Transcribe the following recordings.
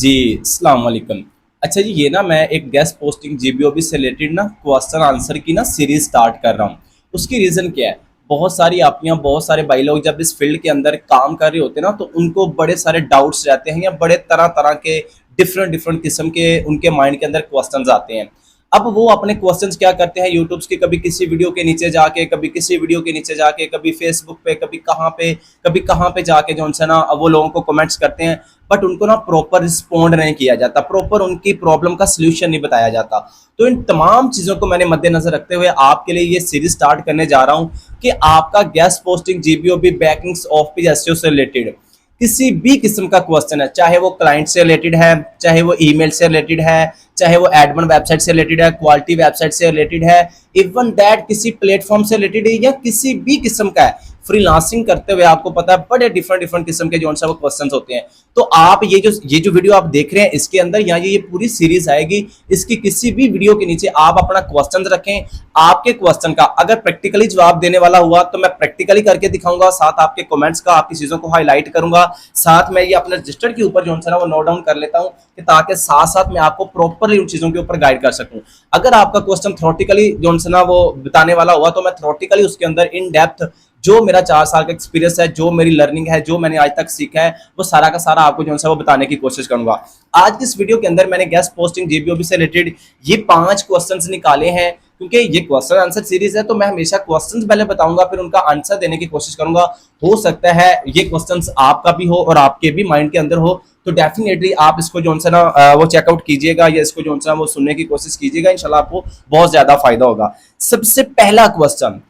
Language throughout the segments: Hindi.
जी, अस्सलाम वालेकुम। अच्छा जी, ये ना मैं एक गेस्ट पोस्टिंग जीबीओबी से रिलेटेड ना क्वेश्चन आंसर की ना सीरीज स्टार्ट कर रहा हूँ। उसकी रीज़न क्या है? बहुत सारी आपियाँ, बहुत सारे भाई लोग जब इस फील्ड के अंदर काम कर रहे होते हैं ना, तो उनको बड़े सारे डाउट्स रहते हैं या बड़े तरह-तरह के डिफरेंट डिफरेंट किस्म के उनके माइंड के अंदर क्वेश्चंस आते हैं। अब वो अपने क्वेश्चंस क्या करते हैं यूट्यूब्स के, कभी किसी वीडियो के नीचे जाके, कभी किसी वीडियो के नीचे जाके, कभी फेसबुक पे, कभी कहाँ पे जाके जो उनसे ना वो लोगों को कमेंट्स करते हैं, बट उनको ना प्रॉपर रिस्पॉन्ड नहीं किया जाता, प्रॉपर उनकी प्रॉब्लम का सलूशन नहीं बताया जाता। तो इन तमाम चीज़ों को मैंने मद्देनजर रखते हुए आपके लिए ये सीरीज स्टार्ट करने जा रहा हूँ कि आपका गेस्ट पोस्टिंग जीबीओबी बैकिंग्स ऑफ पेज एसईओ से रिलेटेड किसी भी किस्म का क्वेश्चन है, चाहे वो क्लाइंट से रिलेटेड है, चाहे वो ईमेल से रिलेटेड है, चाहे वो एडमिन वेबसाइट से रिलेटेड है, क्वालिटी वेबसाइट से रिलेटेड है, इवन दैट किसी प्लेटफॉर्म से रिलेटेड है या किसी भी किस्म का है, फ्रीलांसिंग करते हुए आपको पता है बड़े डिफरेंट डिफरेंट किस्म के जो वो क्वेश्चंस होते हैं। तो आप ये जो वीडियो आप देख रहे हैं इसके अंदर या ये पूरी सीरीज आएगी, इसकी किसी भी वीडियो के नीचे आप अपना क्वेश्चन रखें। आपके क्वेश्चन का अगर प्रैक्टिकली जवाब देने वाला हुआ तो मैं प्रैक्टिकली करके दिखाऊंगा, साथ आपके कमेंट्स का, आपकी चीजों को हाईलाइट करूंगा, साथ मैं ये अपने रजिस्टर के ऊपर जो है ना वो नोट डाउन कर लेता हूं कि ताकि साथ साथ मैं आपको प्रॉपरली उन चीजों के ऊपर गाइड कर सकूं। अगर आपका क्वेश्चन थ्योरेटिकली जो है ना वो बताने वाला हुआ तो मैं थ्योरेटिकली उसके अंदर इन डेप्थ जो मेरा 4 साल का एक्सपीरियंस है, जो मेरी लर्निंग है, जो मैंने आज तक सीखा है, वो सारा का सारा आपको जो है वो बताने की कोशिश करूंगा। आज की इस वीडियो के अंदर मैंने गेस्ट पोस्टिंग जीबीओबी से रिलेटेड ये 5 क्वेश्चंस निकाले हैं, क्योंकि ये क्वेश्चन आंसर सीरीज है तो मैं हमेशा क्वेश्चंस पहले बताऊंगा, फिर उनका आंसर देने की कोशिश करूंगा। हो सकता है ये क्वेश्चंस आपका भी हो और आपके भी माइंड के अंदर हो, तो डेफिनेटली आप इसको जो है ना वो चेकआउट कीजिएगा या इसको जो है ना वो सुनने की कोशिश कीजिएगा, इंशाल्लाह आपको बहुत ज्यादा फायदा होगा। सबसे पहला क्वेश्चन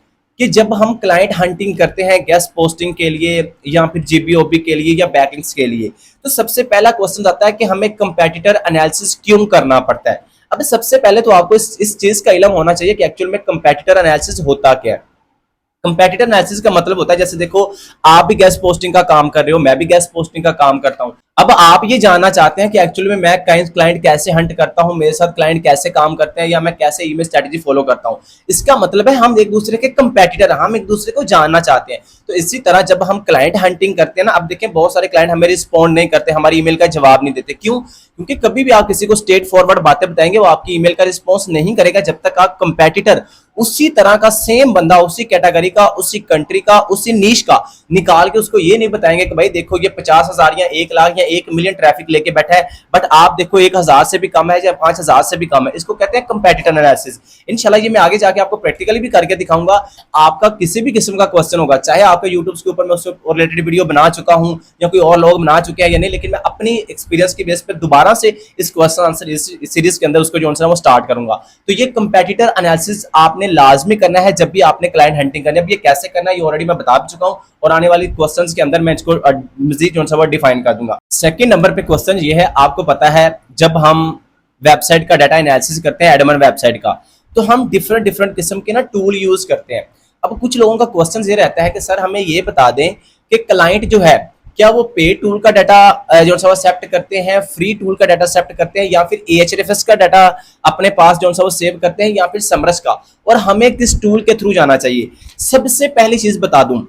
कि जब हम क्लाइंट हंटिंग करते हैं गेस्ट पोस्टिंग के लिए या फिर जीबीओबी के लिए या बैकलिंक्स के लिए, तो सबसे पहला क्वेश्चन आता है कि हमें कंपेटिटर एनालिसिस क्यों करना पड़ता है। अब सबसे पहले तो आपको इस चीज का इल्म होना चाहिए कि एक्चुअल में कंपेटिटर एनालिसिस होता क्या है। कंपेटिटर एनालिसिस का मतलब होता है, जैसे देखो आप भी गेस्ट पोस्टिंग का काम कर रहे हो, मैं भी गेस्ट पोस्टिंग का काम करता हूं। अब आप ये जानना चाहते हैं कि एक्चुअली में मैं क्लाइंट कैसे हंट करता हूं, मेरे साथ क्लाइंट कैसे काम करते हैं या मैं कैसे ईमेल स्ट्रेटजी फॉलो करता हूं। इसका मतलब है हम एक दूसरे के कंपेटिटर, हम एक दूसरे को जानना चाहते हैं। तो इसी तरह जब हम क्लाइंट हंटिंग करते हैं ना, अब देखें बहुत सारे क्लाइंट हमें रिस्पॉन्ड नहीं करते, हमारी ईमेल का जवाब नहीं देते। क्यों? क्योंकि कभी भी आप किसी को स्ट्रेट फॉरवर्ड बातें बताएंगे वो आपकी ईमेल का रिस्पॉन्स नहीं करेगा जब तक आप कंपेटिटर उसी तरह का सेम बंदा, उसी कैटेगरी का, उसी कंट्री का, उसी नीश का निकाल के उसको ये नहीं बताएंगे कि भाई देखो ये 50,000 या 1 लाख या 1 मिलियन ट्रैफिक लेके बैठा है, बट आप देखो 1,000 से भी कम है या 5,000 से भी कम है। इसको कहते हैं कंपेटिटर एनालिसिस। इंशाल्लाह ये मैं आगे जाके आपको प्रैक्टिकली भी करके दिखाऊंगा। आपका किसी भी किस्म का क्वेश्चन होगा, चाहे आपके यूट्यूब के ऊपर मैं उससे रिलेटेड वीडियो बना चुका हूं या कोई और लोग बना चुके हैं या नहीं, लेकिन मैं अपनी एक्सपीरियंस की बेस पर दोबारा से इस क्वेश्चन आंसर सीरीज के अंदर उसको जो है वो स्टार्ट करूंगा। तो ये कंपेटिटर एनालिसिस आपने लाजमी करना है जब भी आपने क्लाइंट हंटिंग करनी है। अब ये कैसे करना है ये ऑलरेडी मैं बता चुका हूं और आने वाली क्वेश्चंस के अंदर मैं इसको मजीद जो है डिफाइन कर दूंगा। सेकंड नंबर पे क्वेश्चन ये है, आपको पता है जब हम वेबसाइट का डाटा एनालिसिस करते हैं एडमिन वेबसाइट का, तो हम डिफरेंट डिफरेंट किस्म के ना टूल यूज करते हैं। अब कुछ लोगों का क्वेश्चन ये रहता है कि सर हमें ये बता दें कि क्लाइंट जो है क्या वो पे टूल का डाटा जो है एक्सेप्ट करते हैं, फ्री टूल का डाटा एक्सेप्ट करते हैं, या फिर एएचआरएफएस का डाटा अपने पास जो है वो सेव करते हैं, या फिर समरस का, और हमें किस टूल के थ्रू जाना चाहिए। सबसे पहली चीज बता दूं,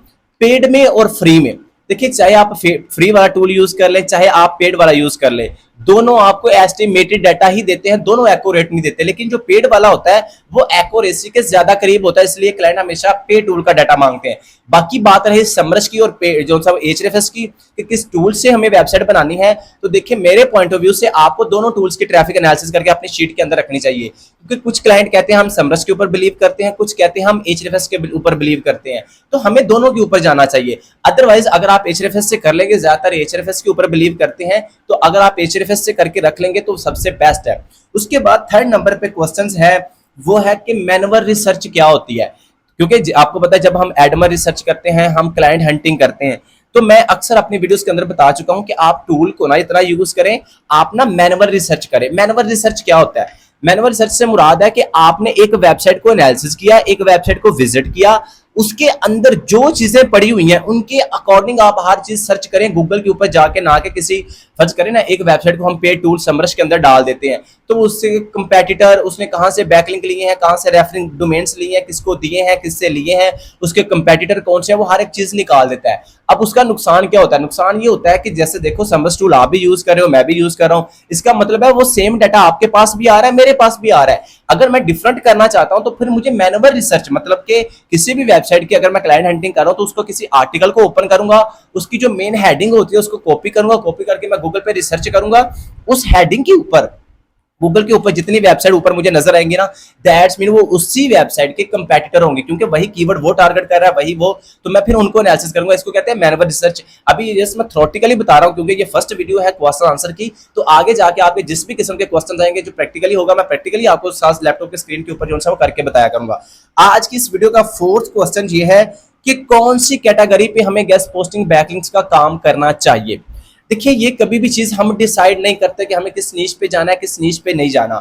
पेड में और फ्री में देखिए, चाहे आप फ्री वाला टूल यूज कर ले चाहे आप पेड वाला यूज कर ले, दोनों आपको एस्टिमेटेड डाटा ही देते हैं, दोनों एक्यूरेट नहीं देते। लेकिन जो पेड वाला होता है वो एक्यूरेसी के ज्यादा करीब होता है, इसलिए क्लाइंट हमेशा पे टूल का डाटा मांगते हैं। बाकी बात रही समरस की और जो सा एचआरएफएस की कि किस टूल से हमें वेबसाइट बनानी है, तो देखिए मेरे पॉइंट ऑफ व्यू से आपको दोनों टूल्स की ट्रैफिक एनालिसिस करके अपनी शीट के अंदर रखनी चाहिए। क्योंकि कुछ क्लाइंट कहते हैं हम समरस के ऊपर बिलीव करते हैं, कुछ कहते हैं हम एचआरएफएस के ऊपर बिलीव करते हैं, तो हमें दोनों के ऊपर जाना चाहिए। अदरवाइज अगर आप एचआरएफएस से कर लेंगे, ज्यादातर एचआरएफएस के ऊपर बिलीव करते हैं, तो अगर आप एचआरएफएस से करके रख लेंगे तो सबसे बेस्ट है। उसके बाद थर्ड नंबर पे क्वेश्चंस है, वो है कि मैनुअल रिसर्च क्या होती है। क्योंकि आपको पता है जब हम एडमर रिसर्च करते हैं, हम क्लाइंट हंटिंग करते हैं, तो मैं अक्सर अपनी वीडियोस के अंदर बता चुका हूं कि आप टूल को ना इतना यूज करें, आप ना मैनुअल रिसर्च करें। मैनुअल रिसर्च क्या होता है? मैनुअल रिसर्च से मुराद है कि आपने एक वेबसाइट को एनालिसिस किया, एक वेबसाइट को विजिट किया, उसके अंदर जो चीजें पड़ी हुई हैं उनके अकॉर्डिंग आप हर चीज सर्च करें गूगल के ऊपर जाके, ना कि किसी फर्ज करें ना एक वेबसाइट को हम पेड टूल समरस के अंदर डाल देते हैं, तो उससे कंपेटिटर उसने कहां से बैकलिंक लिए हैं, कहां से रेफरिंग डोमेन्स लिए हैं, किसको दिए हैं, किससे लिए हैं, उसके कंपेटिटर कौन से हैं, वो हर एक चीज निकाल देता है। अब उसका नुकसान क्या होता है? नुकसान ये होता है कि जैसे देखो समर्स टूल आप भी यूज कर रहे हो, मैं भी यूज कर रहा हूं, इसका मतलब है वो सेम डाटा आपके पास भी आ रहा है, मेरे पास भी आ रहा है। अगर मैं डिफरेंट करना चाहता हूं तो फिर मुझे मैनुअल रिसर्च, मतलब कि किसी भी वेबसाइट की अगर मैं क्लाइंट हंटिंग कर रहा हूं तो उसको किसी आर्टिकल को ओपन करूंगा, उसकी जो मेन हेडिंग होती है उसको कॉपी करूंगा, कॉपी करके मैं गूगल पे रिसर्च करूंगा, उस हेडिंग के ऊपर, गूगल के ऊपर जितनी वेबसाइट ऊपर मुझे नजर आएंगी ना, दैट्स मीन वो उसी वेबसाइट के कंपेटिटर होंगे, क्योंकि वही कीवर्ड वो टारगेट कर रहा है, वही वो, तो मैं फिर उनको एनालिसिस करूंगा। इसको कहते हैं मैनुअल रिसर्च। अभी ये मैं थ्योरेटिकली बता रहा हूं क्योंकि ये फर्स्ट वीडियो है क्वेश्चन आंसर की, तो आगे जाके आपके जिस भी किस्म के क्वेश्चन आएंगे जो प्रैक्टिकली होगा, मैं प्रैक्टिकली आपको साथ लैपटॉप के स्क्रीन के ऊपर जो है वो करके बताया करूंगा। आज की इस वीडियो का फोर्थ क्वेश्चन ये है कि कौन सी कैटेगरी पे हमें गेस्ट पोस्टिंग बैकलिंक्स का काम करना चाहिए। देखिए, ये कभी भी चीज हम डिसाइड नहीं करते कि हमें किस नीश पे जाना है, किस नीश पे नहीं जाना,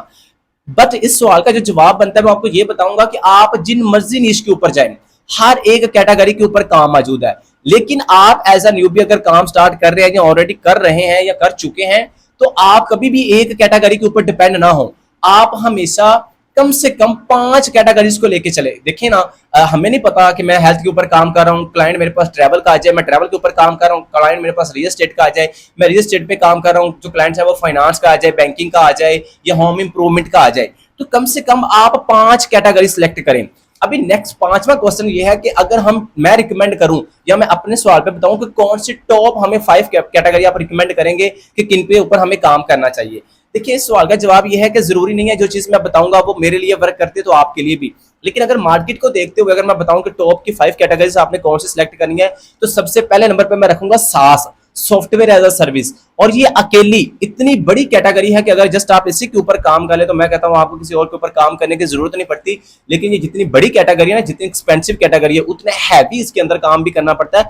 बट इस सवाल का जो जवाब बनता है मैं आपको ये बताऊंगा कि आप जिन मर्जी नीश के ऊपर जाएं, हर एक कैटेगरी के ऊपर काम मौजूद है। लेकिन आप एज अ न्यूबी अगर काम स्टार्ट कर रहे हैं या ऑलरेडी कर रहे हैं या कर चुके हैं, तो आप कभी भी एक कैटेगरी के ऊपर डिपेंड ना हो। आप हमेशा कम से कम 5 कैटेगरीज को लेके चले। देखिए ना, हमें नहीं पता कि मैं हेल्थ के ऊपर काम कर रहा हूँ, क्लाइंट मेरे पास ट्रैवल का आ जाए, मैं ट्रैवल के ऊपर काम कर रहा हूँ, क्लाइंट मेरे पास रियल एस्टेट का आ जाए, मैं रियल एस्टेट पे काम कर रहा हूँ, जो क्लाइंट है वो फाइनेंस का आ जाए, बैंकिंग का आ जाए या होम इंप्रूवमेंट का आ जाए। तो कम से कम आप 5 कैटेगरी सिलेक्ट करें। अभी नेक्स्ट 5वां क्वेश्चन ये है कि अगर मैं रिकमेंड करूं या मैं अपने सवाल पे बताऊं कि कौन सी टॉप हमें 5 कैटेगरी आप रिकमेंड करेंगे कि किन पे ऊपर हमें काम करना चाहिए। देखिए, इस सवाल का जवाब ये है कि जरूरी नहीं है जो चीज मैं बताऊंगा वो मेरे लिए वर्क करती है तो आपके लिए भी। लेकिन अगर मार्केट को देखते हुए अगर मैं बताऊं कि टॉप की 5 कैटेगरीज आपने कौन सी सिलेक्ट करनी है, तो सबसे पहले नंबर पे मैं रखूंगा सास, सॉफ्टवेयर एज अ सर्विस। और ये अकेली इतनी बड़ी कैटेगरी है कि अगर जस्ट आप इसी के ऊपर काम कर ले तो मैं कहता हूं आपको किसी और के ऊपर काम करने की जरूरत नहीं पड़ती। लेकिन ये जितनी बड़ी कैटेगरी है ना, जितनी एक्सपेंसिव कैटेगरी है, उतने हैवी इसके अंदर काम भी करना पड़ता है।